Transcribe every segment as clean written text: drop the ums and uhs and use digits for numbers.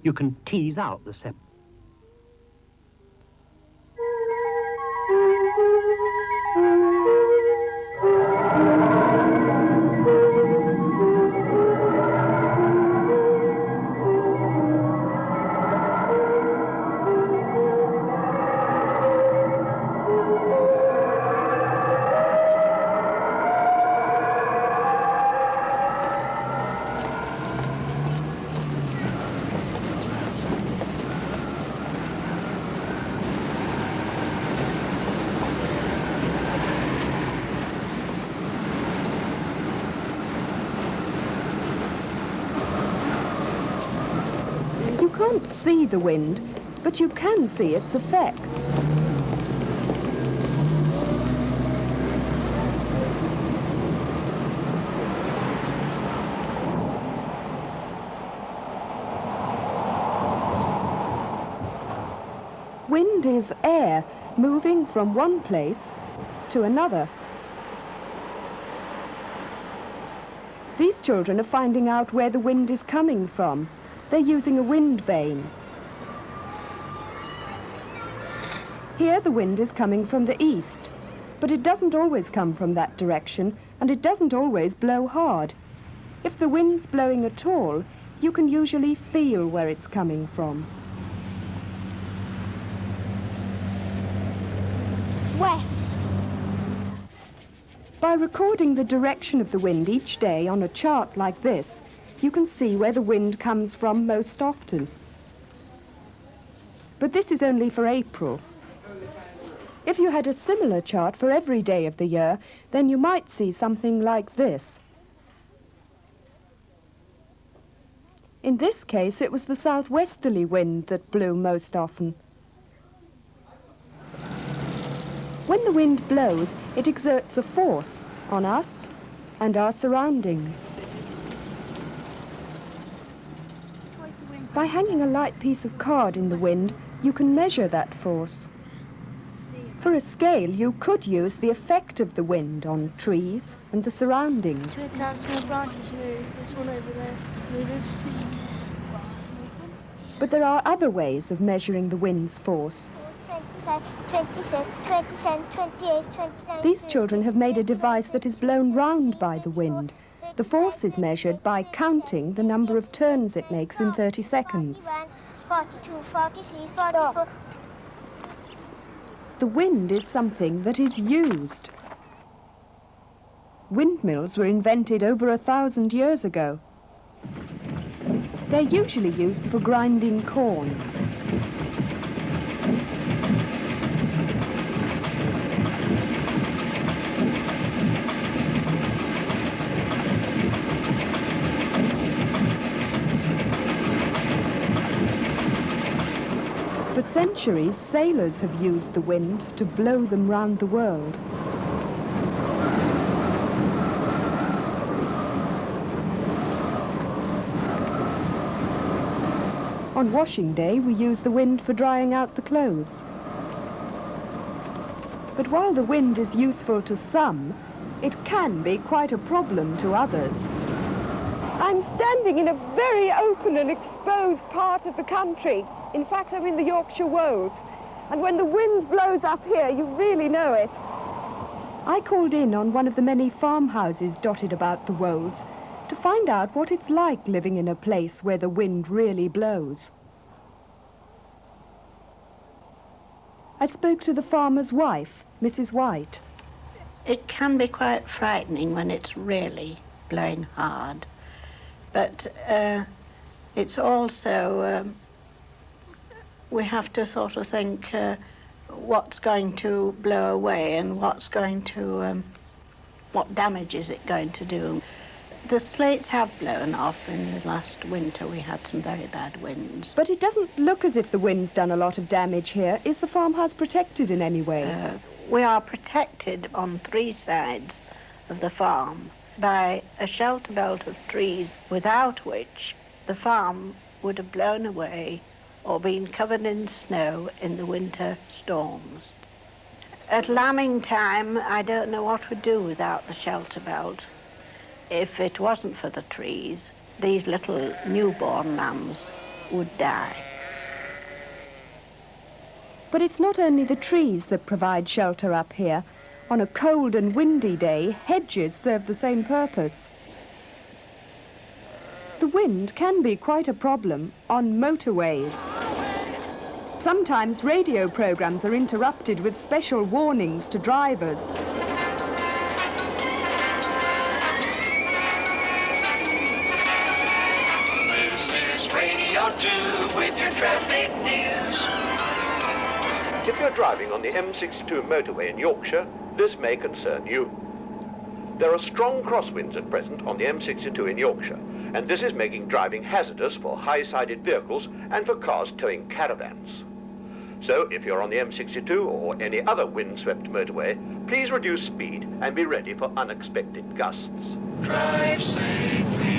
You can tease out the septum. You can't see the wind, but you can see its effects. Wind is air moving from one place to another. These children are finding out where the wind is coming from. They're using a wind vane. Here the wind is coming from the east, but it doesn't always come from that direction, and it doesn't always blow hard. If the wind's blowing at all, you can usually feel where it's coming from. West. By recording the direction of the wind each day on a chart like this, you can see where the wind comes from most often. But this is only for April. If you had a similar chart for every day of the year, then you might see something like this. In this case, it was the southwesterly wind that blew most often. When the wind blows, it exerts a force on us and our surroundings. By hanging a light piece of card in the wind, you can measure that force. For a scale, you could use the effect of the wind on trees and the surroundings. Branches move. This one over there moving. But there are other ways of measuring the wind's force. 25, 26, 27, 28, 29... These children have made a device that is blown round by the wind. The force is measured by counting the number of turns it makes in 30 seconds. 42, 43, 44... The wind is something that is used. Windmills were invented over 1,000 years ago. They're usually used for grinding corn. For centuries, sailors have used the wind to blow them round the world. On washing day, we use the wind for drying out the clothes. But while the wind is useful to some, it can be quite a problem to others. I'm standing in a very open and exposed part of the country. In fact, I'm in the Yorkshire Wolds. And when the wind blows up here, you really know it. I called in on one of the many farmhouses dotted about the Wolds to find out what it's like living in a place where the wind really blows. I spoke to the farmer's wife, Mrs. White. It can be quite frightening when it's really blowing hard, but it's also, we have to sort of think what's going to blow away and what's going to, what damage is it going to do. The slates have blown off. In the last winter we had some very bad winds. But it doesn't look as if the wind's done a lot of damage here. Is the farmhouse protected in any way? We are protected on 3 sides of the farm by a shelter belt of trees, without which the farm would have blown away or been covered in snow in the winter storms. At lambing time, I don't know what we'd do without the shelter belt. If it wasn't for the trees, these little newborn lambs would die. But it's not only the trees that provide shelter up here. On a cold and windy day, hedges serve the same purpose. The wind can be quite a problem on motorways. Sometimes radio programs are interrupted with special warnings to drivers. This is Radio 2 with your traffic news. If you're driving on the M62 motorway in Yorkshire, this may concern you. There are strong crosswinds at present on the M62 in Yorkshire, and this is making driving hazardous for high-sided vehicles and for cars towing caravans. So if you're on the M62 or any other wind-swept motorway, please reduce speed and be ready for unexpected gusts. Drive safely.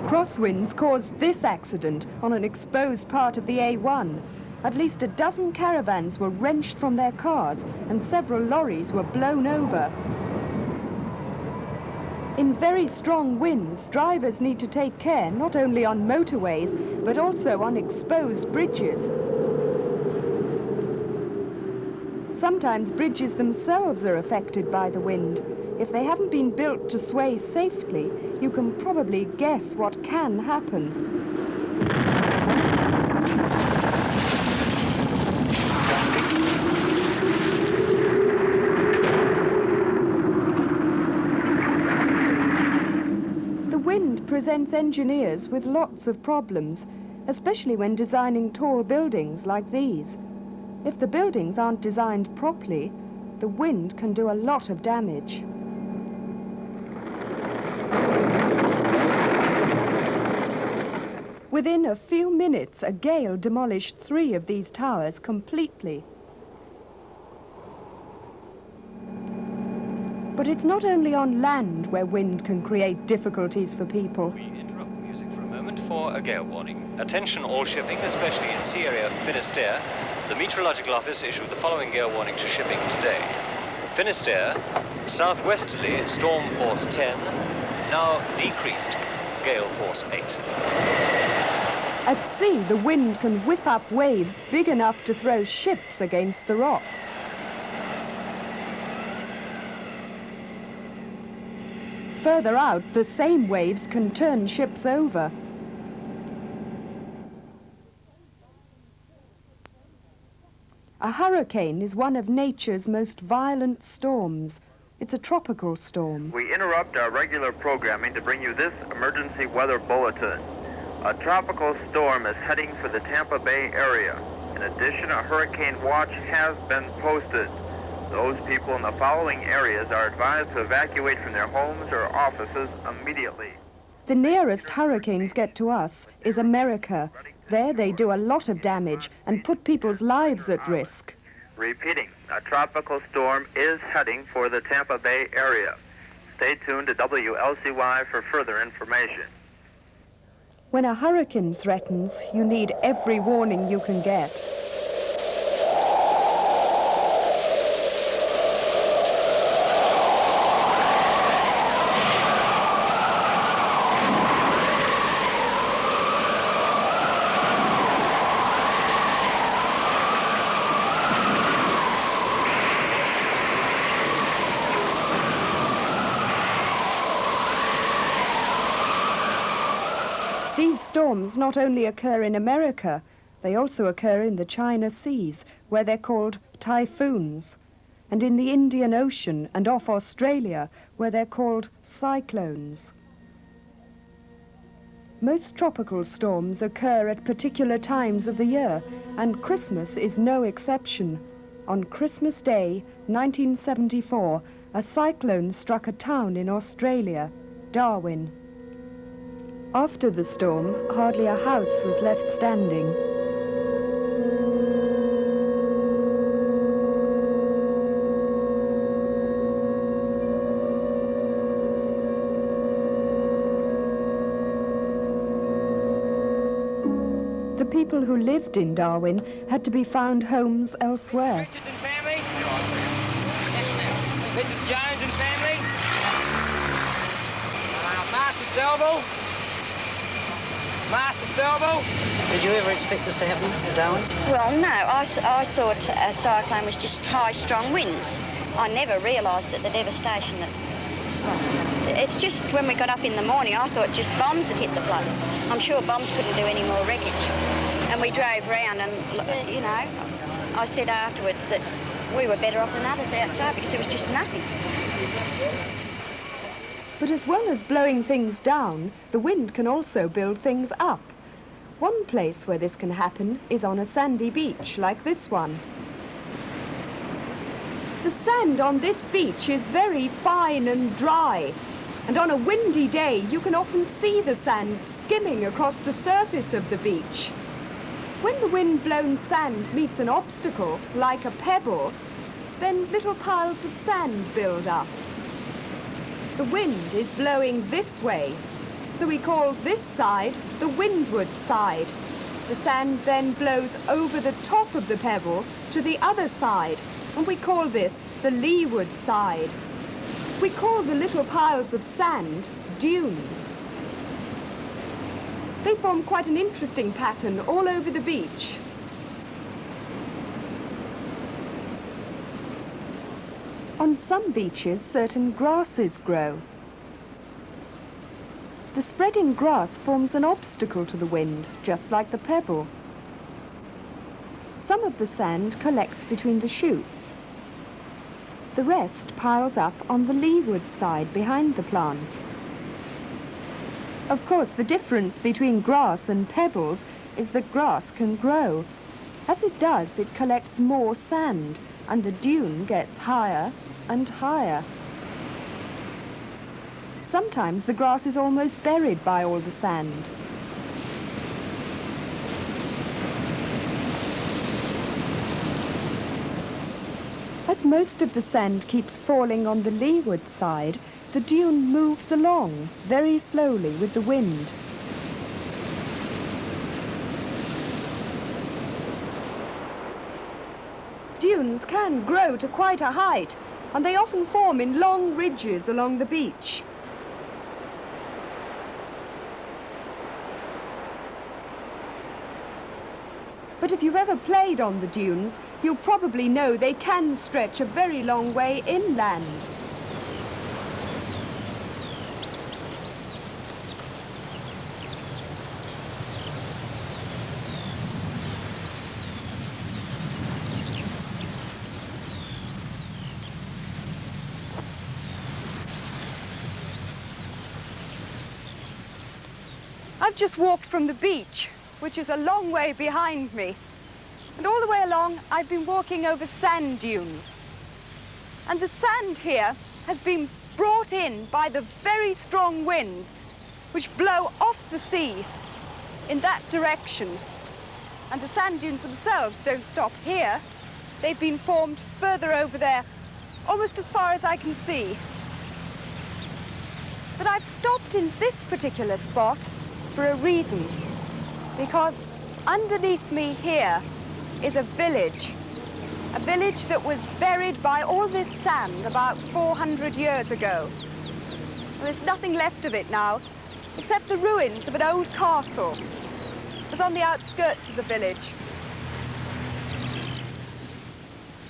Crosswinds caused this accident on an exposed part of the A1. At least a dozen caravans were wrenched from their cars and several lorries were blown over. In very strong winds, drivers need to take care not only on motorways, but also on exposed bridges. Sometimes bridges themselves are affected by the wind. If they haven't been built to sway safely, you can probably guess what can happen. The wind presents engineers with lots of problems, especially when designing tall buildings like these. If the buildings aren't designed properly, the wind can do a lot of damage. Within a few minutes, a gale demolished 3 of these towers completely. But it's not only on land where wind can create difficulties for people. We interrupt the music for a moment for a gale warning. Attention all shipping, especially in sea area Finisterre. The Meteorological Office issued the following gale warning to shipping today. Finisterre, southwesterly, storm force 10, now decreased, gale force 8. At sea, the wind can whip up waves big enough to throw ships against the rocks. Further out, the same waves can turn ships over. A hurricane is one of nature's most violent storms. It's a tropical storm. We interrupt our regular programming to bring you this emergency weather bulletin. A tropical storm is heading for the Tampa Bay area. In addition, a hurricane watch has been posted. Those people in the following areas are advised to evacuate from their homes or offices immediately. The nearest hurricanes get to us is America. There they do a lot of damage and put people's lives at risk. Repeating, a tropical storm is heading for the Tampa Bay area. Stay tuned to WLCY for further information. When a hurricane threatens, you need every warning you can get. These storms not only occur in America, they also occur in the China Seas, where they're called typhoons, and in the Indian Ocean and off Australia, where they're called cyclones. Most tropical storms occur at particular times of the year, and Christmas is no exception. On Christmas Day, 1974, a cyclone struck a town in Australia, Darwin. After the storm, hardly a house was left standing. The people who lived in Darwin had to be found homes elsewhere. Richards and family? Mrs. Jones and family? Marcus Delville? Master Stelbo? Did you ever expect this to happen, Darwin? Well, no. I thought a cyclone was just high, strong winds. I never realised that the devastation that... Well, it's just when we got up in the morning, I thought just bombs had hit the place. I'm sure bombs couldn't do any more wreckage. And we drove round and, you know, I said afterwards that we were better off than others outside because there was just nothing. But as well as blowing things down, the wind can also build things up. One place where this can happen is on a sandy beach like this one. The sand on this beach is very fine and dry, and on a windy day you can often see the sand skimming across the surface of the beach. When the wind-blown sand meets an obstacle, like a pebble, then little piles of sand build up. The wind is blowing this way, so we call this side the windward side. The sand then blows over the top of the pebble to the other side, and we call this the leeward side. We call the little piles of sand dunes. They form quite an interesting pattern all over the beach. On some beaches, certain grasses grow. The spreading grass forms an obstacle to the wind, just like the pebble. Some of the sand collects between the shoots. The rest piles up on the leeward side behind the plant. Of course, the difference between grass and pebbles is that grass can grow. As it does, it collects more sand, and the dune gets higher and higher. Sometimes the grass is almost buried by all the sand. As most of the sand keeps falling on the leeward side, the dune moves along very slowly with the wind. Dunes can grow to quite a height, and they often form in long ridges along the beach. But if you've ever played on the dunes, you'll probably know they can stretch a very long way inland. I've just walked from the beach, which is a long way behind me. And all the way along, I've been walking over sand dunes. And the sand here has been brought in by the very strong winds, which blow off the sea in that direction. And the sand dunes themselves don't stop here. They've been formed further over there, almost as far as I can see. But I've stopped in this particular spot for a reason, because underneath me here is a village that was buried by all this sand about 400 years ago. And there's nothing left of it now, except the ruins of an old castle. It was on the outskirts of the village.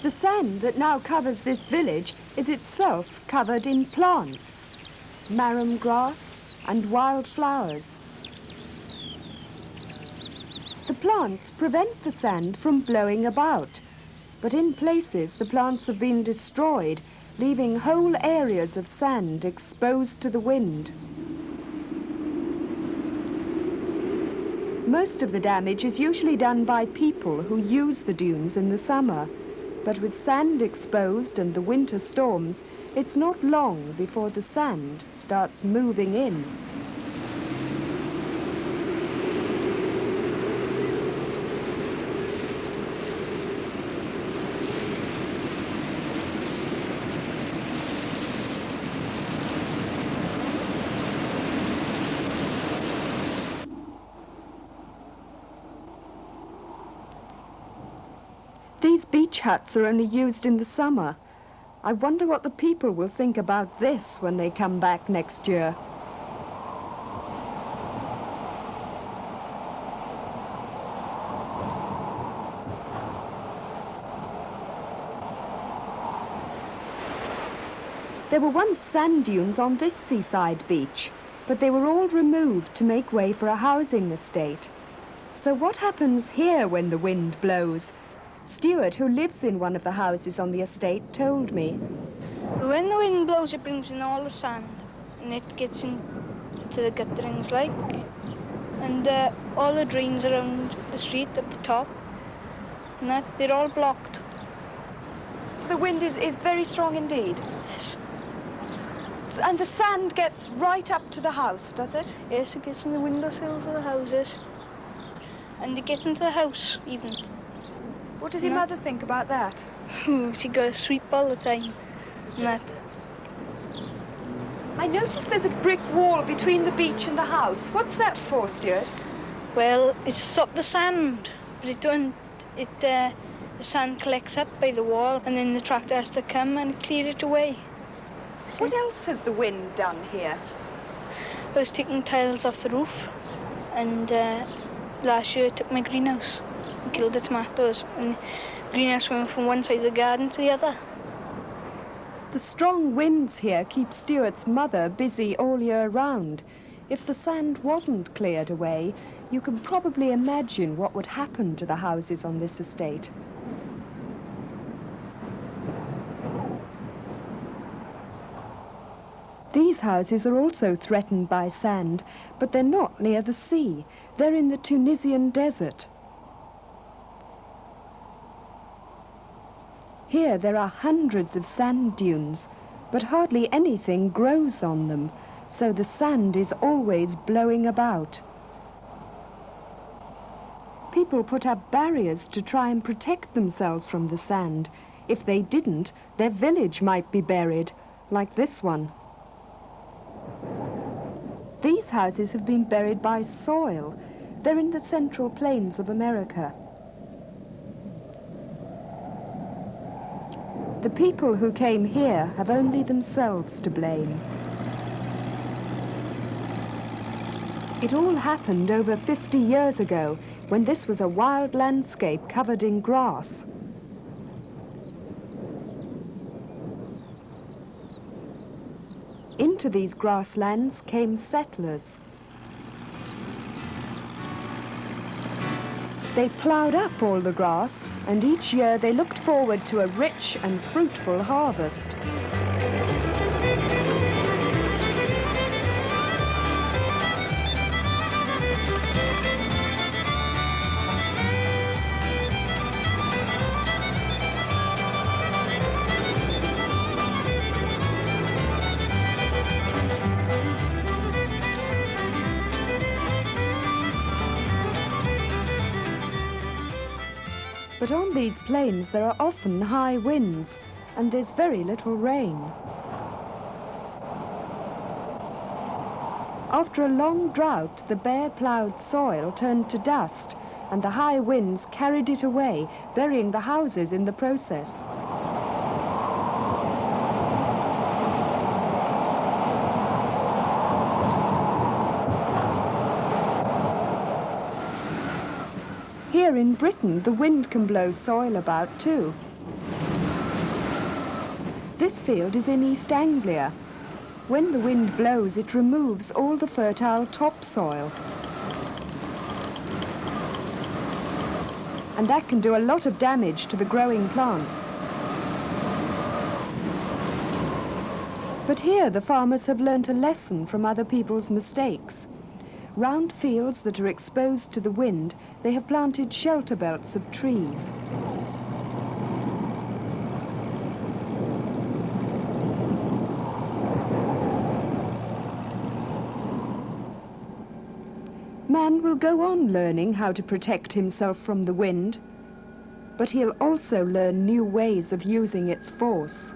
The sand that now covers this village is itself covered in plants, marram grass and wild flowers. The plants prevent the sand from blowing about, but in places the plants have been destroyed, leaving whole areas of sand exposed to the wind. Most of the damage is usually done by people who use the dunes in the summer, but with sand exposed and the winter storms, it's not long before the sand starts moving in. These beach huts are only used in the summer. I wonder what the people will think about this when they come back next year. There were once sand dunes on this seaside beach, but they were all removed to make way for a housing estate. So what happens here when the wind blows? Stuart, who lives in one of the houses on the estate, told me. When the wind blows, it brings in all the sand, and it gets into the gutterings like, and all the drains around the street up the top, and that, they're all blocked. So the wind is very strong indeed? Yes. And the sand gets right up to the house, does it? Yes, it gets in the windowsills of the houses, and it gets into the house even. What does your mother think about that? She goes sweep all the time, and that. I noticed there's a brick wall between the beach and the house. What's that for, Stuart? Well, it's to stop the sand, but it don't. The sand collects up by the wall, and then the tractor has to come and clear it away. What else has the wind done here? I was taking tiles off the roof, and last year it took my greenhouse and killed the tomatoes, and the greenhouse went from one side of the garden to the other. The strong winds here keep Stuart's mother busy all year round. If the sand wasn't cleared away, you can probably imagine what would happen to the houses on this estate. These houses are also threatened by sand, but they're not near the sea. They're in the Tunisian desert. Here there are hundreds of sand dunes, but hardly anything grows on them, so the sand is always blowing about. People put up barriers to try and protect themselves from the sand. If they didn't, their village might be buried, like this one. These houses have been buried by soil. They're in the Central Plains of America. The people who came here have only themselves to blame. It all happened over 50 years ago, when this was a wild landscape covered in grass. Into these grasslands came settlers. They ploughed up all the grass, and each year they looked forward to a rich and fruitful harvest. But on these plains there are often high winds, and there's very little rain. After a long drought, the bare ploughed soil turned to dust, and the high winds carried it away, burying the houses in the process. Here in Britain, the wind can blow soil about too. This field is in East Anglia. When the wind blows, it removes all the fertile topsoil. And that can do a lot of damage to the growing plants. But here the farmers have learnt a lesson from other people's mistakes. Round fields that are exposed to the wind, they have planted shelter belts of trees. Man will go on learning how to protect himself from the wind, but he'll also learn new ways of using its force.